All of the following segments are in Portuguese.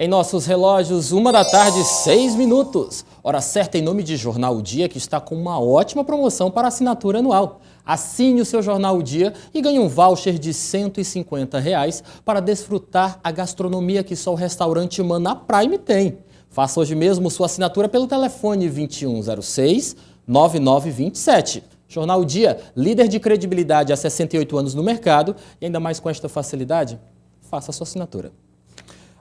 Em nossos relógios, 13h06. Hora certa em nome de Jornal O Dia, que está com uma ótima promoção para assinatura anual. Assine o seu Jornal O Dia e ganhe um voucher de R$ 150 para desfrutar a gastronomia que só o restaurante Maná Prime tem. Faça hoje mesmo sua assinatura pelo telefone 2106-9927. Jornal O Dia, líder de credibilidade há 68 anos no mercado e ainda mais com esta facilidade, faça a sua assinatura.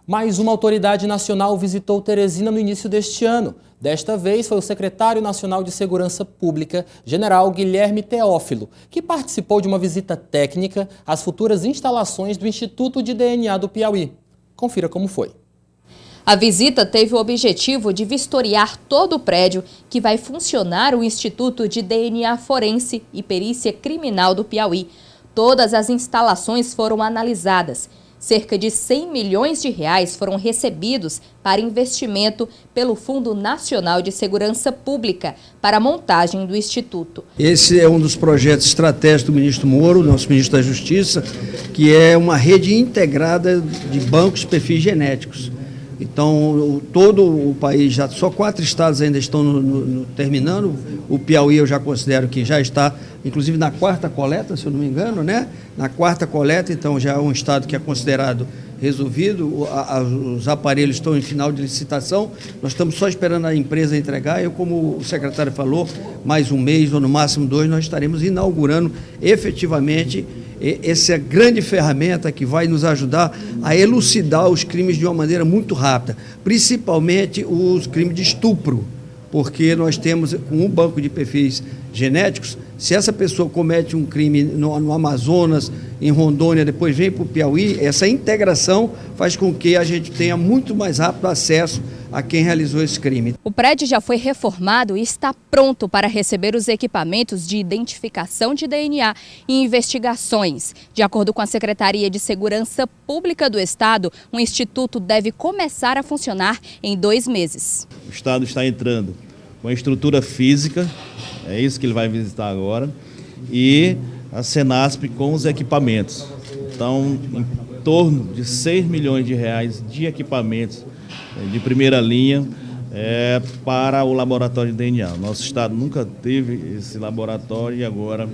Mais uma autoridade nacional visitou Teresina no início deste ano. Desta vez foi o secretário nacional de Segurança Pública, general Guilherme Teófilo, que participou de uma visita técnica às futuras instalações do Instituto de DNA do Piauí. Confira como foi. A visita teve o objetivo de vistoriar todo o prédio que vai funcionar o Instituto de DNA Forense e Perícia Criminal do Piauí. Todas as instalações foram analisadas. Cerca de R$ 100 milhões foram recebidos para investimento pelo Fundo Nacional de Segurança Pública para a montagem do Instituto. Esse é um dos projetos estratégicos do ministro Moro, nosso ministro da Justiça, que é uma rede integrada de bancos de perfis genéticos. Então, todo o país, só 4 estados ainda estão terminando. O Piauí eu já considero que já está, inclusive na 4ª coleta, se eu não me engano, né? Na 4ª coleta, então já é um estado que é considerado resolvido. Os aparelhos estão em final de licitação. Nós estamos só esperando a empresa entregar. Eu, como o secretário falou, mais um mês ou no máximo 2, nós estaremos inaugurando efetivamente essa grande ferramenta que vai nos ajudar a elucidar os crimes de uma maneira muito rápida, principalmente os crimes de estupro, porque nós temos com um banco de perfis genéticos, se essa pessoa comete um crime no Amazonas, em Rondônia, depois vem para o Piauí, essa integração faz com que a gente tenha muito mais rápido acesso a quem realizou esse crime. O prédio já foi reformado e está pronto para receber os equipamentos de identificação de DNA e investigações. De acordo com a Secretaria de Segurança Pública do Estado, o Instituto deve começar a funcionar em 2 meses. O Estado está entrando com a estrutura física, é isso que ele vai visitar agora, e a Senasp com os equipamentos. Então, em torno de R$ 6 milhões de equipamentos de primeira linha para o laboratório de DNA. Nosso estado nunca teve esse laboratório e agora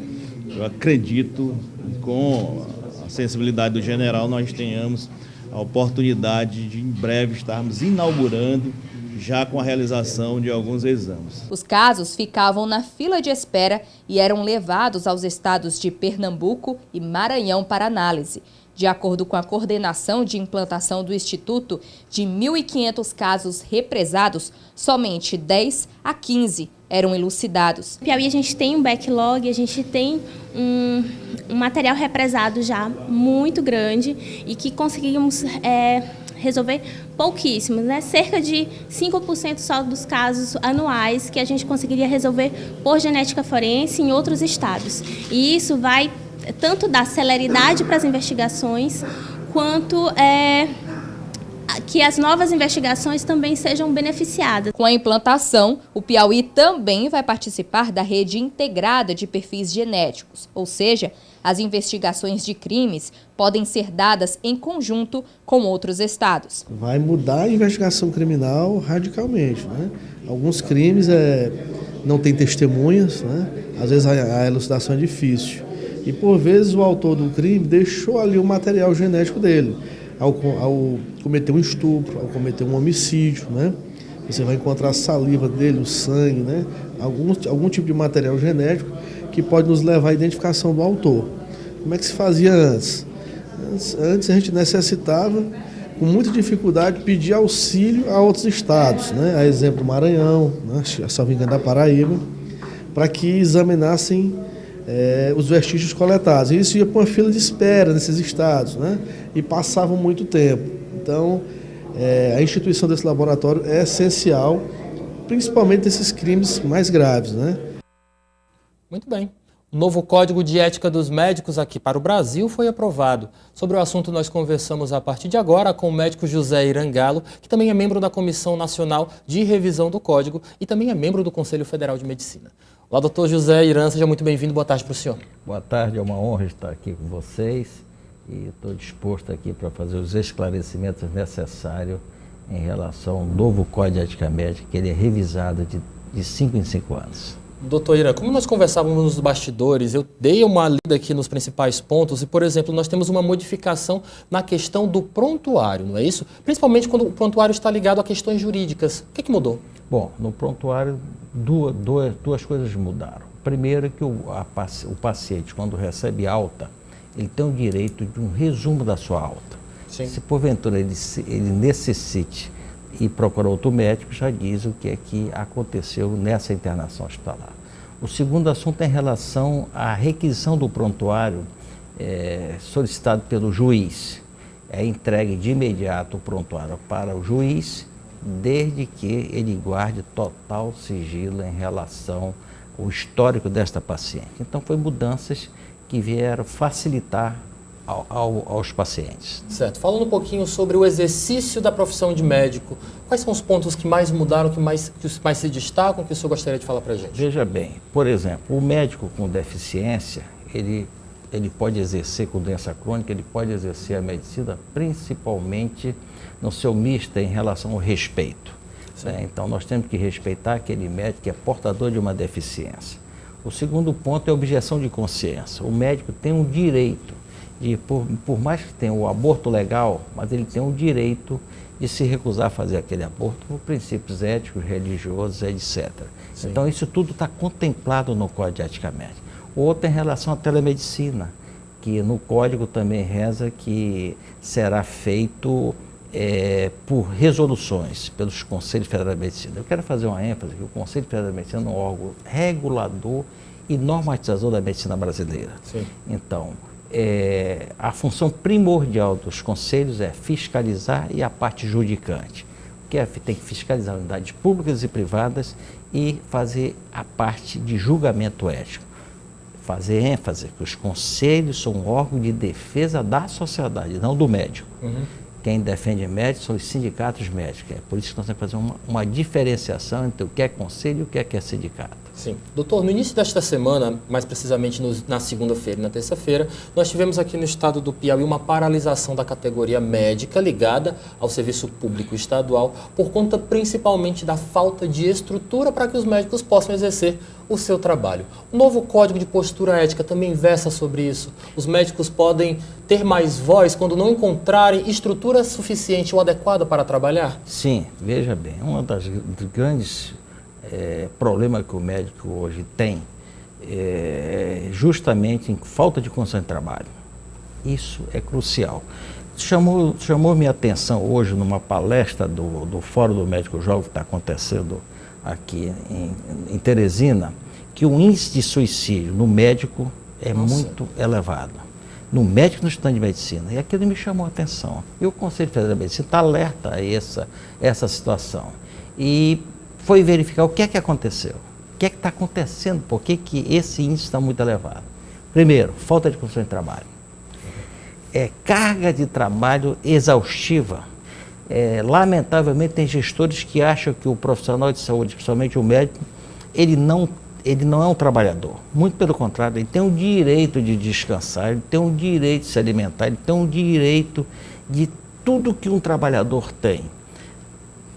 eu acredito que com a sensibilidade do general nós tenhamos a oportunidade de em breve estarmos inaugurando já com a realização de alguns exames. Os casos ficavam na fila de espera e eram levados aos estados de Pernambuco e Maranhão para análise. De acordo com a coordenação de implantação do Instituto, de 1.500 casos represados, somente 10 a 15 eram elucidados. No Piauí a gente tem um backlog, a gente tem um material represado já muito grande e que conseguimos resolver pouquíssimos, né? Cerca de 5% só dos casos anuais que a gente conseguiria resolver por genética forense em outros estados. E isso vai tanto dar celeridade para as investigações, quanto que as novas investigações também sejam beneficiadas. Com a implantação, o Piauí também vai participar da rede integrada de perfis genéticos, ou seja, as investigações de crimes podem ser dadas em conjunto com outros estados. Vai mudar a investigação criminal radicalmente, né? Alguns crimes não tem testemunhas, né? Às vezes a elucidação é difícil. E por vezes o autor do crime deixou ali o material genético dele. Ao cometer um estupro, ao cometer um homicídio, né? Você vai encontrar a saliva dele, o sangue, né? Algum tipo de material genético que pode nos levar à identificação do autor. Como é que se fazia antes? Antes a gente necessitava, com muita dificuldade, pedir auxílio a outros estados, né? A exemplo do Maranhão, né? Se não me engano da Paraíba, para que examinassem os vestígios coletados. E isso ia para uma fila de espera nesses estados, né? E passava muito tempo. Então, a instituição desse laboratório é essencial, principalmente nesses crimes mais graves, né? Muito bem. O novo Código de Ética dos Médicos aqui para o Brasil foi aprovado. Sobre o assunto nós conversamos a partir de agora com o médico José Irangalo, que também é membro da Comissão Nacional de Revisão do Código e também é membro do Conselho Federal de Medicina. Olá, doutor José Irã, seja muito bem-vindo. Boa tarde para o senhor. Boa tarde, é uma honra estar aqui com vocês e estou disposto aqui para fazer os esclarecimentos necessários em relação ao novo Código de Ética Médica, que ele é revisado de 5 em 5 anos. Doutor Irã, como nós conversávamos nos bastidores, eu dei uma lida aqui nos principais pontos e, por exemplo, nós temos uma modificação na questão do prontuário, não é isso? Principalmente quando o prontuário está ligado a questões jurídicas. O que mudou? Bom, no prontuário, duas coisas mudaram. Primeiro, que o paciente, quando recebe alta, ele tem o direito de um resumo da sua alta. Sim. Se porventura ele necessite e procurar outro médico, já diz o que é que aconteceu nessa internação hospitalar. O segundo assunto é em relação à requisição do prontuário solicitado pelo juiz. É entregue de imediato o prontuário para o juiz, desde que ele guarde total sigilo em relação ao histórico desta paciente. Então, foi mudanças que vieram facilitar aos pacientes. Certo. Falando um pouquinho sobre o exercício da profissão de médico, quais são os pontos que mais mudaram, que mais se destacam, que o senhor gostaria de falar para a gente? Veja bem, por exemplo, o médico com deficiência, ele pode exercer com doença crônica, ele pode exercer a medicina principalmente no seu misto em relação ao respeito. Então, nós temos que respeitar aquele médico que é portador de uma deficiência. O segundo ponto é a objeção de consciência. O médico tem um direito de, por mais que tenha o aborto legal, mas ele tem o direito de se recusar a fazer aquele aborto por princípios éticos, religiosos, etc. Sim. Então, isso tudo está contemplado no Código de Ética Médica. O outro é em relação à telemedicina, que no Código também reza que será feito por resoluções pelos Conselhos Federais de Medicina. Eu quero fazer uma ênfase que o Conselho Federal de Medicina é um órgão regulador e normatizador da medicina brasileira. Sim. Então, a função primordial dos conselhos é fiscalizar e a parte judicante, que tem que fiscalizar unidades públicas e privadas e fazer a parte de julgamento ético. Fazer ênfase que os conselhos são um órgão de defesa da sociedade, não do médico. Uhum. Quem defende médicos são os sindicatos médicos. É por isso que nós temos que fazer uma diferenciação entre o que é conselho e o que é sindicato. Sim. Doutor, no início desta semana, mais precisamente na segunda-feira e na terça-feira, nós tivemos aqui no estado do Piauí uma paralisação da categoria médica ligada ao serviço público estadual por conta principalmente da falta de estrutura para que os médicos possam exercer o seu trabalho. O novo Código de Postura Ética também versa sobre isso. Os médicos podem ter mais voz quando não encontrarem estrutura suficiente ou adequada para trabalhar? Sim, veja bem, uma das grandes problema que o médico hoje tem é justamente em falta de condição de trabalho. Isso é crucial. Chamou minha atenção hoje numa palestra do Fórum do Médico Jovem que está acontecendo aqui em Teresina, que o índice de suicídio no médico é muito elevado. No médico no estudante de medicina. E aquilo me chamou a atenção. E o Conselho Federal de Medicina está alerta a essa situação. E foi verificar o que é que aconteceu. O que é que está acontecendo? Por que esse índice está muito elevado? Primeiro, falta de condições de trabalho. Carga de trabalho exaustiva. Lamentavelmente, tem gestores que acham que o profissional de saúde, principalmente o médico, ele não é um trabalhador. Muito pelo contrário, ele tem o direito de descansar, ele tem o direito de se alimentar, ele tem o direito de tudo que um trabalhador tem.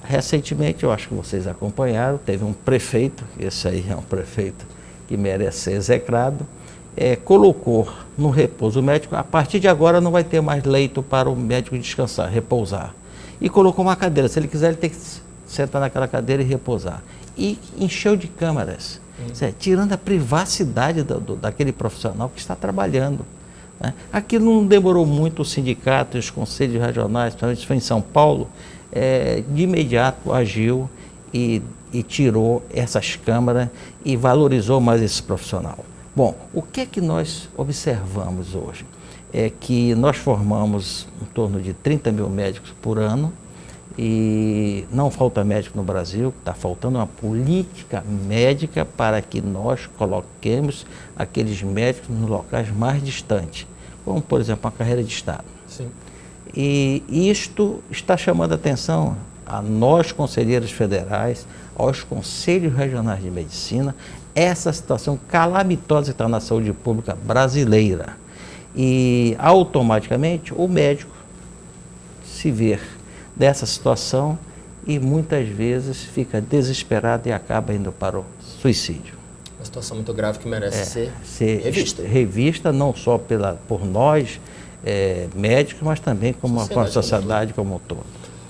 Recentemente, eu acho que vocês acompanharam, teve um prefeito, esse aí é um prefeito que merece ser execrado, colocou no repouso médico, a partir de agora não vai ter mais leito para o médico descansar, repousar. E colocou uma cadeira, se ele quiser ele tem que sentar naquela cadeira e repousar. E encheu de câmeras, tirando a privacidade daquele profissional que está trabalhando. Né? Aquilo não demorou muito, os sindicatos, os conselhos regionais, principalmente foi em São Paulo, de imediato agiu e tirou essas câmaras e valorizou mais esse profissional. Bom, o que é que nós observamos hoje? É que nós formamos em torno de 30 mil médicos por ano e não falta médico no Brasil, está faltando uma política médica para que nós coloquemos aqueles médicos nos locais mais distantes, como, por exemplo, a carreira de Estado. Sim. E isto está chamando a atenção a nós, conselheiros federais, aos conselhos regionais de medicina, essa situação calamitosa que está na saúde pública brasileira. E automaticamente o médico se ver dessa situação e muitas vezes fica desesperado e acaba indo para o suicídio. Uma situação muito grave que merece ser revista. Revista não só por nós, médicos, mas também com a sociedade como um todo.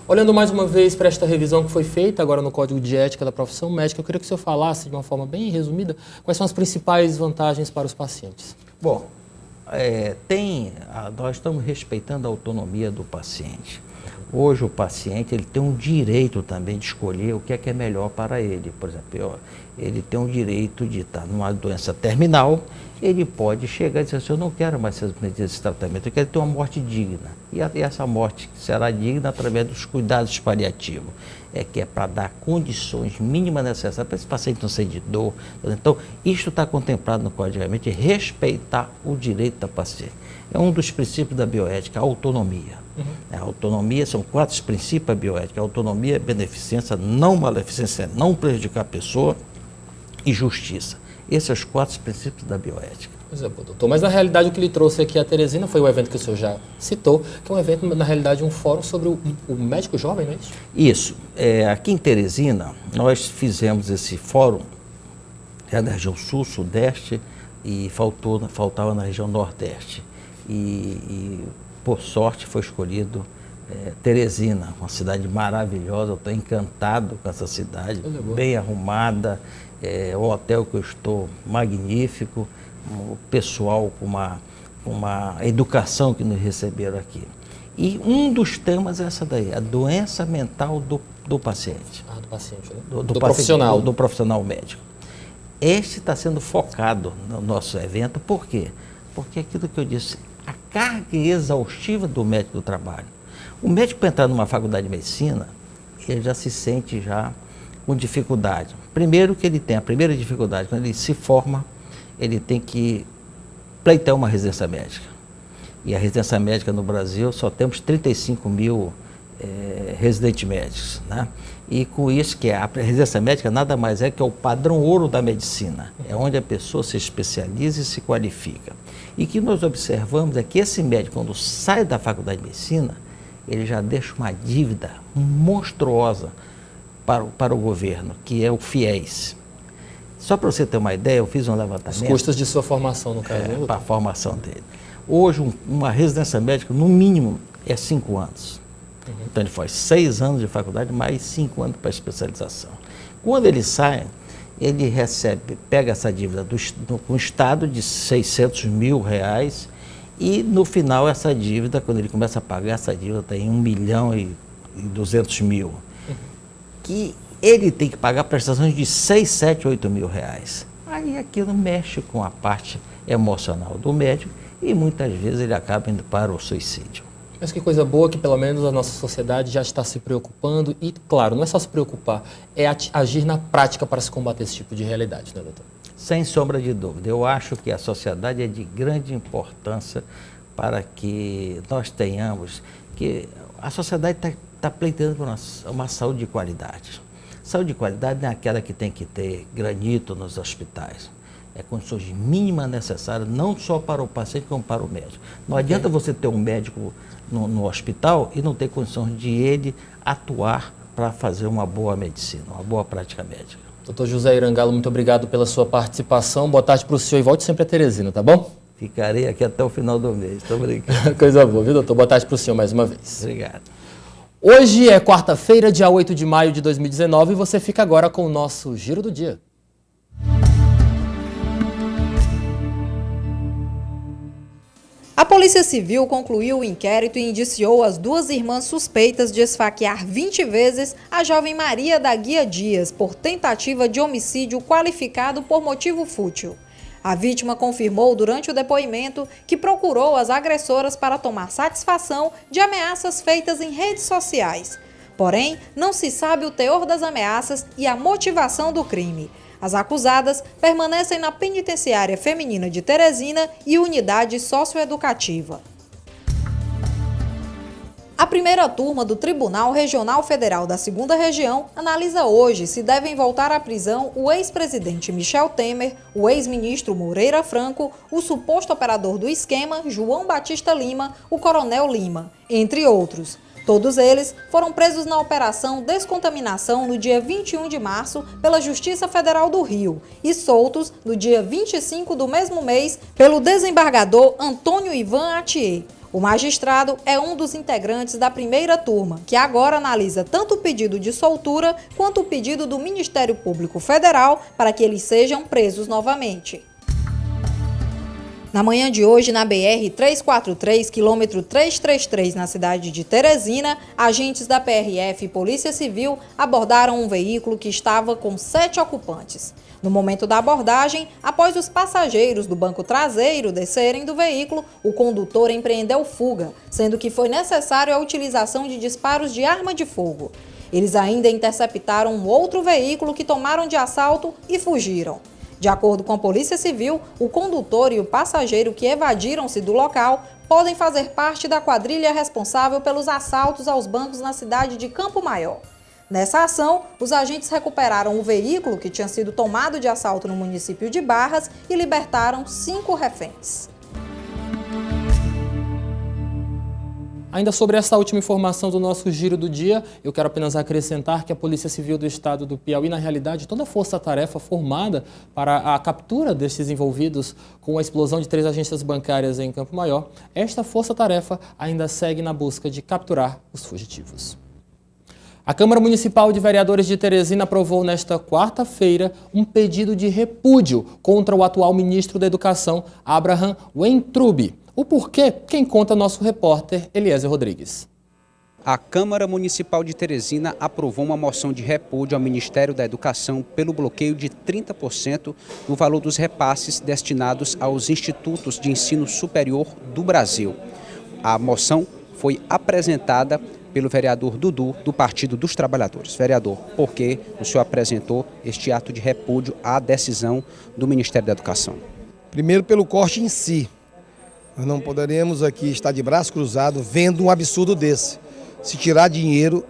Olhando mais uma vez para esta revisão que foi feita agora no Código de Ética da Profissão Médica, eu queria que o senhor falasse de uma forma bem resumida quais são as principais vantagens para os pacientes. Bom, nós estamos respeitando a autonomia do paciente. Hoje o paciente ele tem um direito também de escolher o que é melhor para ele. Por exemplo, ele tem o direito de estar numa doença terminal, ele pode chegar e dizer assim, eu não quero mais ser submetido a esse tratamento, eu quero ter uma morte digna. E essa morte será digna através dos cuidados paliativos, que é para dar condições mínimas necessárias para esse paciente não ser de dor. Então, isto está contemplado no Código de Ética, respeitar o direito da paciente. É um dos princípios da bioética, a autonomia. A autonomia, são 4 princípios da bioética: autonomia, beneficência, não maleficência, não prejudicar a pessoa e justiça. Esses são os 4 princípios da bioética. Pois é, doutor. Mas na realidade o que lhe trouxe aqui a Teresina foi o evento que o senhor já citou, que é um evento, na realidade, um fórum sobre o médico jovem, não é isso? Isso. Aqui em Teresina, nós fizemos esse fórum na região sul, sudeste e faltava na região nordeste. E por sorte foi escolhido Teresina, uma cidade maravilhosa. Eu estou encantado com essa cidade, bem arrumada, o hotel que eu estou magnífico, o pessoal com uma educação que nos receberam aqui. E um dos temas é essa daí, a doença mental do paciente. Do paciente, né? Do profissional. Do profissional médico. Este está sendo focado no nosso evento, por quê? Porque é aquilo que eu disse, a carga exaustiva do médico do trabalho. O médico, para entrar numa faculdade de medicina, ele já se sente já com dificuldade. Primeiro que ele tem, a primeira dificuldade, quando ele se forma, ele tem que pleitear uma residência médica. E a residência médica no Brasil, só temos 35 mil residentes médicos, né? E com isso, que a residência médica nada mais é que o padrão ouro da medicina, é onde a pessoa se especializa e se qualifica. E que nós observamos é que esse médico, quando sai da faculdade de medicina, ele já deixa uma dívida monstruosa para o governo, que é o FIES. Só para você ter uma ideia, eu fiz um levantamento. Os custos de sua formação, no caso. Para a formação dele. Hoje, uma residência médica, no mínimo, é 5 anos. Então, ele faz 6 anos de faculdade, mais 5 anos para especialização. Quando ele sai, ele pega essa dívida com o Estado de R$600 mil, e no final essa dívida, quando ele começa a pagar, essa dívida está em R$1.200.000. Que ele tem que pagar prestações de 6, 7, 8 mil reais. Aí aquilo mexe com a parte emocional do médico e muitas vezes ele acaba indo para o suicídio. Mas que coisa boa que pelo menos a nossa sociedade já está se preocupando e, claro, não é só se preocupar, é agir na prática para se combater esse tipo de realidade, né, doutor? Sem sombra de dúvida. Eu acho que a sociedade é de grande importância para que nós tenhamos, que a sociedade está pleiteando por uma saúde de qualidade. Saúde de qualidade não é aquela que tem que ter granito nos hospitais. É condições mínimas necessárias, não só para o paciente, como para o médico. Não adianta você ter um médico no hospital e não ter condições de ele atuar para fazer uma boa medicina, uma boa prática médica. Doutor José Irangalo, muito obrigado pela sua participação. Boa tarde para o senhor e volte sempre a Teresina, tá bom? Ficarei aqui até o final do mês. Estou brincando. Coisa boa, viu, doutor? Boa tarde para o senhor mais uma vez. Obrigado. Hoje é quarta-feira, dia 8 de maio de 2019, e você fica agora com o nosso Giro do Dia. A Polícia Civil concluiu o inquérito e indiciou as 2 irmãs suspeitas de esfaquear 20 vezes a jovem Maria da Guia Dias por tentativa de homicídio qualificado por motivo fútil. A vítima confirmou durante o depoimento que procurou as agressoras para tomar satisfação de ameaças feitas em redes sociais. Porém, não se sabe o teor das ameaças e a motivação do crime. As acusadas permanecem na Penitenciária Feminina de Teresina e Unidade Socioeducativa. A primeira turma do Tribunal Regional Federal da 2ª Região analisa hoje se devem voltar à prisão o ex-presidente Michel Temer, o ex-ministro Moreira Franco, o suposto operador do esquema, João Batista Lima, o coronel Lima, entre outros. Todos eles foram presos na Operação Descontaminação no dia 21 de março pela Justiça Federal do Rio e soltos no dia 25 do mesmo mês pelo desembargador Antônio Ivan Atier. O magistrado é um dos integrantes da primeira turma, que agora analisa tanto o pedido de soltura quanto o pedido do Ministério Público Federal para que eles sejam presos novamente. Na manhã de hoje, na BR-343, quilômetro 333, na cidade de Teresina, agentes da PRF e Polícia Civil abordaram um veículo que estava com 7 ocupantes. No momento da abordagem, após os passageiros do banco traseiro descerem do veículo, o condutor empreendeu fuga, sendo que foi necessário a utilização de disparos de arma de fogo. Eles ainda interceptaram um outro veículo que tomaram de assalto e fugiram. De acordo com a Polícia Civil, o condutor e o passageiro que evadiram-se do local podem fazer parte da quadrilha responsável pelos assaltos aos bancos na cidade de Campo Maior. Nessa ação, os agentes recuperaram o veículo que tinha sido tomado de assalto no município de Barras e libertaram 5 reféns. Ainda sobre essa última informação do nosso giro do dia, eu quero apenas acrescentar que a Polícia Civil do Estado do Piauí, na realidade, toda a força-tarefa formada para a captura desses envolvidos com a explosão de 3 agências bancárias em Campo Maior, esta força-tarefa ainda segue na busca de capturar os fugitivos. A Câmara Municipal de Vereadores de Teresina aprovou nesta quarta-feira um pedido de repúdio contra o atual ministro da Educação, Abraham Weintraub. O porquê, quem conta é nosso repórter Eliezer Rodrigues. A Câmara Municipal de Teresina aprovou uma moção de repúdio ao Ministério da Educação pelo bloqueio de 30% no valor dos repasses destinados aos institutos de ensino superior do Brasil. A moção foi apresentada pelo vereador Dudu, do Partido dos Trabalhadores. Vereador, por que o senhor apresentou este ato de repúdio à decisão do Ministério da Educação? Primeiro, pelo corte em si. Nós não poderíamos aqui estar de braço cruzado vendo um absurdo desse. Se tirar dinheiro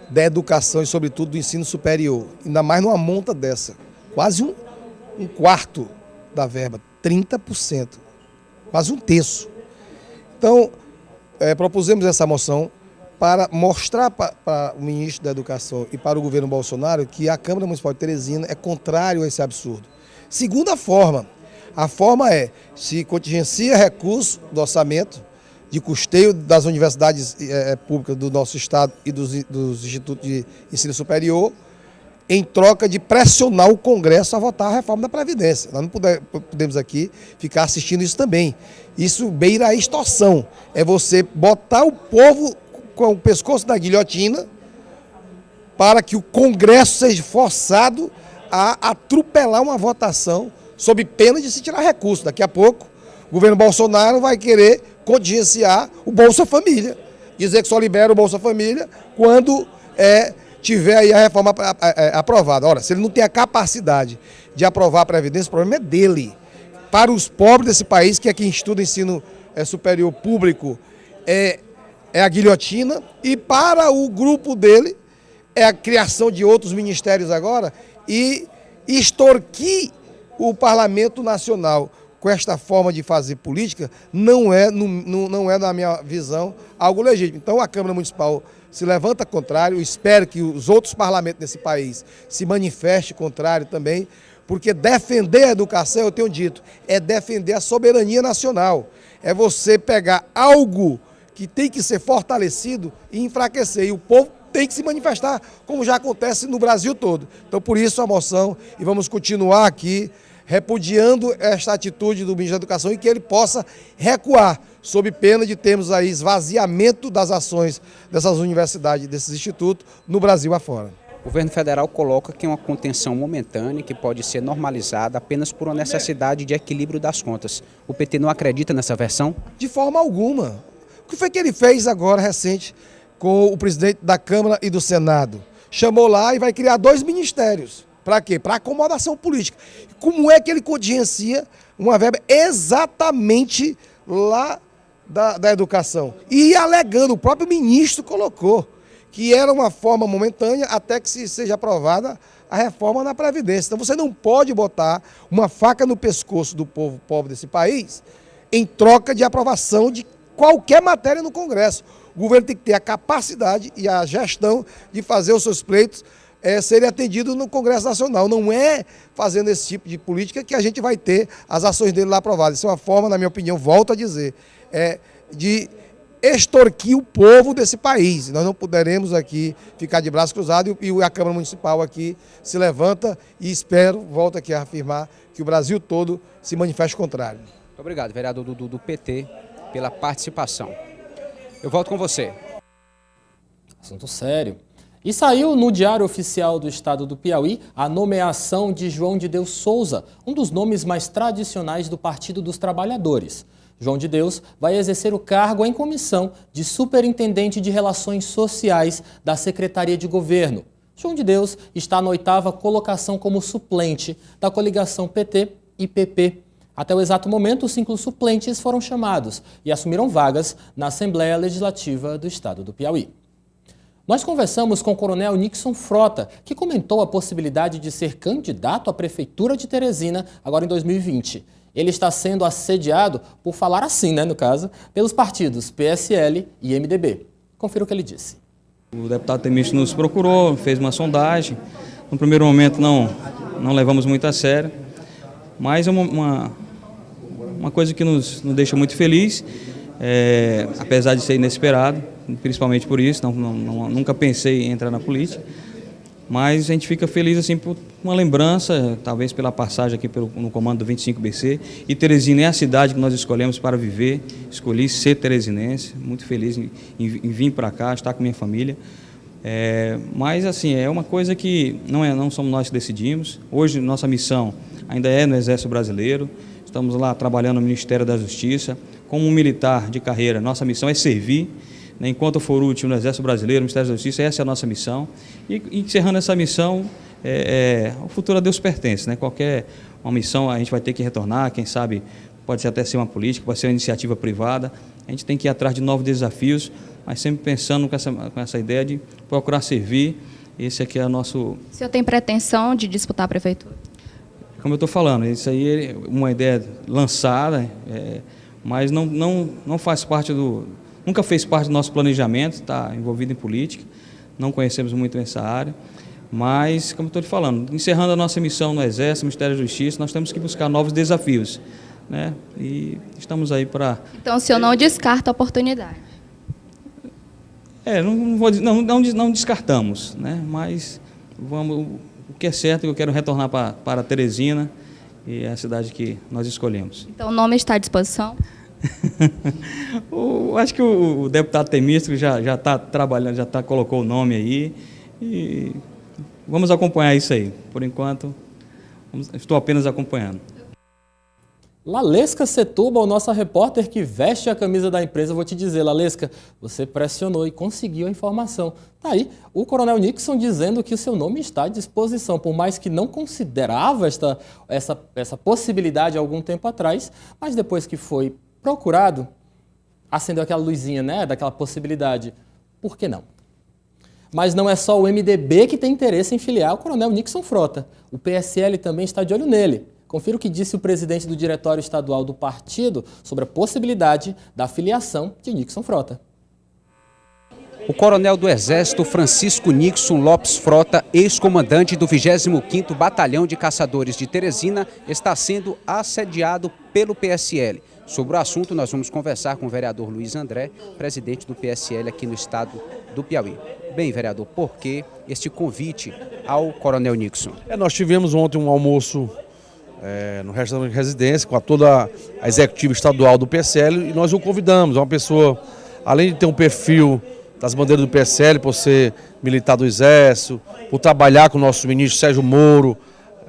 da educação e, sobretudo, do ensino superior, ainda mais numa monta dessa, quase um quarto da verba, 30%, quase um terço. Então, propusemos essa moção para mostrar para o ministro da Educação e para o governo Bolsonaro que a Câmara Municipal de Teresina é contrário a esse absurdo. Segunda forma, a forma é, se contingencia recurso do orçamento de custeio das universidades públicas do nosso estado e dos institutos de ensino superior, em troca de pressionar o Congresso a votar a reforma da Previdência. Nós não podemos aqui ficar assistindo isso também. Isso beira a extorsão. É você botar o povo com o pescoço da guilhotina para que o Congresso seja forçado a atropelar uma votação sob pena de se tirar recurso. Daqui a pouco, o governo Bolsonaro vai querer contingenciar o Bolsa Família. Dizer que só libera o Bolsa Família quando tiver aí a reforma aprovada. Ora, se ele não tem a capacidade de aprovar a Previdência, o problema é dele. Para os pobres desse país, que é quem estuda ensino superior público, é a guilhotina, e para o grupo dele é a criação de outros ministérios agora e extorquir o Parlamento Nacional com esta forma de fazer política não é, na minha visão, algo legítimo. Então a Câmara Municipal se levanta contrário, espero que os outros parlamentos desse país se manifestem contrário também, porque defender a educação, eu tenho dito, é defender a soberania nacional. É você pegar algo que tem que ser fortalecido e enfraquecer. E o povo tem que se manifestar, como já acontece no Brasil todo. Então, por isso a moção, e vamos continuar aqui repudiando esta atitude do ministro da Educação e que ele possa recuar, sob pena de termos aí esvaziamento das ações dessas universidades, desses institutos, no Brasil afora. O governo federal coloca que é uma contenção momentânea que pode ser normalizada apenas por uma necessidade de equilíbrio das contas. O PT não acredita nessa versão? De forma alguma. O que foi que ele fez agora, recente, com o presidente da Câmara e do Senado? Chamou lá e vai criar 2 ministérios. Para quê? Para acomodação política. Como é que ele contingencia uma verba exatamente lá da educação? E alegando, o próprio ministro colocou que era uma forma momentânea até que seja aprovada a reforma na Previdência. Então você não pode botar uma faca no pescoço do povo pobre desse país em troca de aprovação de qualquer matéria no Congresso. O governo tem que ter a capacidade e a gestão de fazer os seus pleitos serem atendidos no Congresso Nacional. Não é fazendo esse tipo de política que a gente vai ter as ações dele lá aprovadas. Isso é uma forma, na minha opinião, volto a dizer, de extorquir o povo desse país. Nós não poderemos aqui ficar de braços cruzados e a Câmara Municipal aqui se levanta e espero, volto aqui a afirmar, que o Brasil todo se manifeste contrário. Muito obrigado, vereador do PT, pela participação. Eu volto com você. Assunto sério. E saiu no Diário Oficial do Estado do Piauí a nomeação de João de Deus Souza, um dos nomes mais tradicionais do Partido dos Trabalhadores. João de Deus vai exercer o cargo em comissão de Superintendente de Relações Sociais da Secretaria de Governo. João de Deus está na 8ª colocação como suplente da coligação PT e PP. Até o exato momento, os 5 suplentes foram chamados e assumiram vagas na Assembleia Legislativa do Estado do Piauí. Nós conversamos com o Coronel Nixon Frota, que comentou a possibilidade de ser candidato à Prefeitura de Teresina agora em 2020. Ele está sendo assediado, por falar assim, no caso, pelos partidos PSL e MDB. Confira o que ele disse. O deputado Temício nos procurou, fez uma sondagem. No primeiro momento não levamos muito a sério, mas é uma coisa que nos deixa muito feliz, apesar de ser inesperado, principalmente por isso, nunca pensei em entrar na política, mas a gente fica feliz assim por uma lembrança, talvez pela passagem aqui no comando do 25BC, e Teresina é a cidade que nós escolhemos para viver, escolhi ser teresinense, muito feliz em vir para cá, estar com minha família, mas assim, é uma coisa que não somos nós que decidimos. Hoje nossa missão ainda é no Exército Brasileiro, estamos lá trabalhando no Ministério da Justiça, como um militar de carreira, nossa missão é servir. Enquanto eu for útil no Exército Brasileiro, no Ministério da Justiça, essa é a nossa missão. E encerrando essa missão, o futuro a Deus pertence, Qualquer uma missão a gente vai ter que retornar, quem sabe pode até ser uma política, pode ser uma iniciativa privada. A gente tem que ir atrás de novos desafios, mas sempre pensando com essa ideia de procurar servir. Esse aqui é o nosso... O senhor tem pretensão de disputar a prefeitura? Como eu estou falando, isso aí é uma ideia lançada, mas não faz parte nunca fez parte do nosso planejamento, está envolvido em política, não conhecemos muito essa área, mas, como estou te falando, encerrando a nossa missão no Exército, Ministério da Justiça, nós temos que buscar novos desafios, e estamos aí para... Então o senhor não descarta a oportunidade? Não descartamos, mas o que é certo é que eu quero retornar para Teresina, e é a cidade que nós escolhemos. Então o nome está à disposição? Acho que o deputado Temício já está trabalhando, colocou o nome aí e vamos acompanhar isso aí. Por enquanto, estou apenas acompanhando. Lalesca Setúbal, nossa repórter que veste a camisa da empresa, vou te dizer, Lalesca, você pressionou e conseguiu a informação. Tá aí, o Coronel Nixon dizendo que o seu nome está à disposição, por mais que não considerava essa possibilidade há algum tempo atrás, mas depois que foi procurado, acendeu aquela luzinha, daquela possibilidade. Por que não? Mas não é só o MDB que tem interesse em filiar o Coronel Nixon Frota. O PSL também está de olho nele. Confira o que disse o presidente do Diretório Estadual do partido sobre a possibilidade da filiação de Nixon Frota. O coronel do Exército Francisco Nixon Lopes Frota, ex-comandante do 25º Batalhão de Caçadores de Teresina, está sendo assediado pelo PSL. Sobre o assunto, nós vamos conversar com o vereador Luiz André, presidente do PSL aqui no estado do Piauí. Bem, vereador, por que este convite ao Coronel Nixon? Nós tivemos ontem um almoço no restaurante de residência com toda a executiva estadual do PSL e nós o convidamos. É uma pessoa, além de ter um perfil das bandeiras do PSL, por ser militar do Exército, por trabalhar com o nosso ministro Sérgio Moro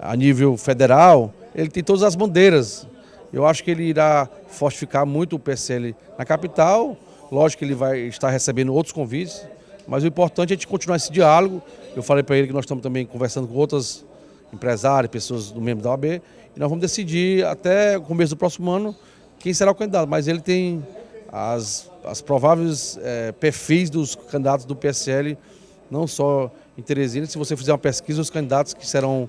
a nível federal, ele tem todas as bandeiras. Eu acho que ele irá fortificar muito o PSL na capital. Lógico que ele vai estar recebendo outros convites, mas o importante é a gente continuar esse diálogo. Eu falei para ele que nós estamos também conversando com outras empresários, pessoas do membro da OAB, e nós vamos decidir até o começo do próximo ano quem será o candidato. Mas ele tem as prováveis perfis dos candidatos do PSL, não só em Teresina. Se você fizer uma pesquisa, os candidatos que serão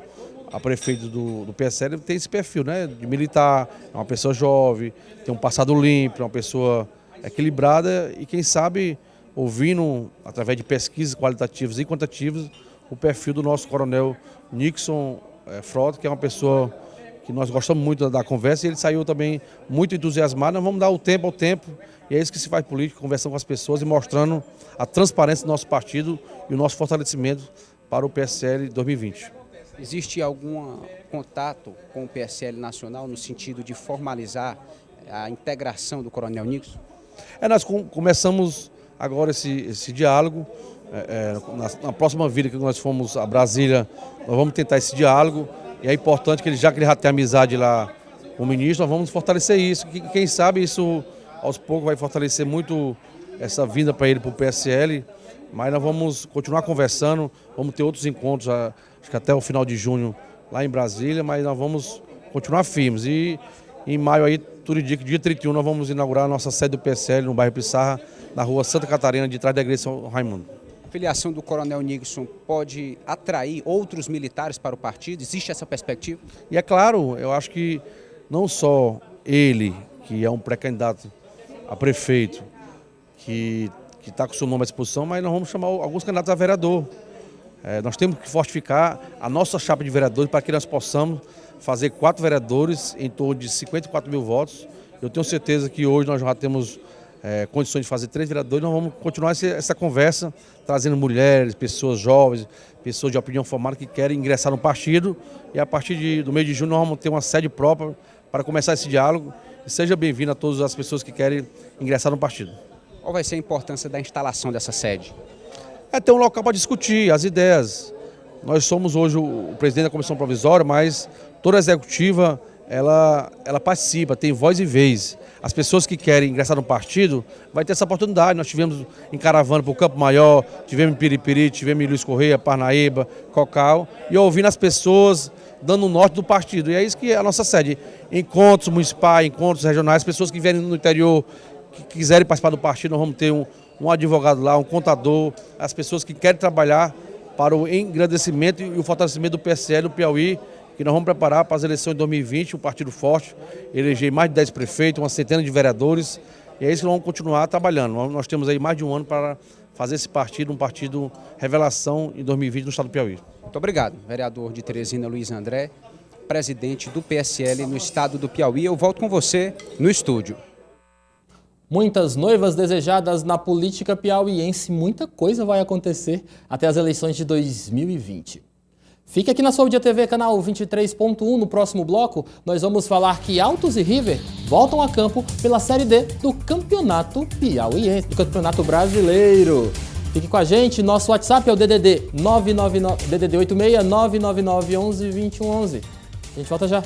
a prefeito do PSL tem esse perfil, de militar, é uma pessoa jovem, tem um passado limpo, é uma pessoa equilibrada e quem sabe ouvindo, através de pesquisas qualitativas e quantitativas, o perfil do nosso coronel Nixon Frota, que é uma pessoa que nós gostamos muito da conversa, e ele saiu também muito entusiasmado. Nós vamos dar o tempo ao tempo, e é isso que se faz política, conversando com as pessoas e mostrando a transparência do nosso partido e o nosso fortalecimento para o PSL 2020. Existe algum contato com o PSL nacional no sentido de formalizar a integração do Coronel Nixon? Nós começamos agora esse diálogo. Na próxima vida que nós formos a Brasília, nós vamos tentar esse diálogo. E é importante que já que ele já tem amizade lá com o ministro, nós vamos fortalecer isso. Quem sabe isso aos poucos vai fortalecer muito essa vinda para ele para o PSL. Mas nós vamos continuar conversando, vamos ter outros encontros, acho que até o final de junho lá em Brasília, mas nós vamos continuar firmes. E em maio aí, tudo indica que dia 31 nós vamos inaugurar a nossa sede do PSL no bairro Pissarra, na rua Santa Catarina, de trás da igreja São Raimundo. A filiação do Coronel Nixon pode atrair outros militares para o partido? Existe essa perspectiva? E é claro, eu acho que não só ele, que é um pré-candidato a prefeito, que está com o seu nome à disposição, mas nós vamos chamar alguns candidatos a vereador. Nós temos que fortificar a nossa chapa de vereadores para que nós possamos fazer 4 vereadores em torno de 54 mil votos. Eu tenho certeza que hoje nós já temos condições de fazer 3 vereadores. Nós vamos continuar essa conversa, trazendo mulheres, pessoas jovens, pessoas de opinião formada que querem ingressar no partido. E a partir do mês de junho nós vamos ter uma sede própria para começar esse diálogo. E seja bem-vindo a todas as pessoas que querem ingressar no partido. Qual vai ser a importância da instalação dessa sede? Ter um local para discutir as ideias. Nós somos hoje o presidente da comissão provisória, mas toda a executiva ela participa, tem voz e vez. As pessoas que querem ingressar no partido vai ter essa oportunidade. Nós tivemos em caravana para o Campo Maior, tivemos em Piripiri, tivemos em Luiz Correia, Parnaíba, Cocal, e ouvindo as pessoas dando o norte do partido. E é isso que é a nossa sede. Encontros municipais, encontros regionais, pessoas que vierem no interior, que quiserem participar do partido, nós vamos ter um advogado lá, um contador, as pessoas que querem trabalhar para o engrandecimento e o fortalecimento do PSL do Piauí, que nós vamos preparar para as eleições de 2020, um partido forte, eleger mais de 10 prefeitos, uma centena de vereadores, e é isso que nós vamos continuar trabalhando. Nós temos aí mais de um ano para fazer esse partido, um partido revelação em 2020 no estado do Piauí. Muito obrigado, vereador de Teresina, Luiz André, presidente do PSL no estado do Piauí. Eu volto com você no estúdio. Muitas noivas desejadas na política piauiense, muita coisa vai acontecer até as eleições de 2020. Fique aqui na Saúde TV, canal 23.1. No próximo bloco, nós vamos falar que Altos e River voltam a campo pela Série D do Campeonato Piauiense, do Campeonato Brasileiro. Fique com a gente, nosso WhatsApp é o DDD 86 999 11 21 11. A gente volta já.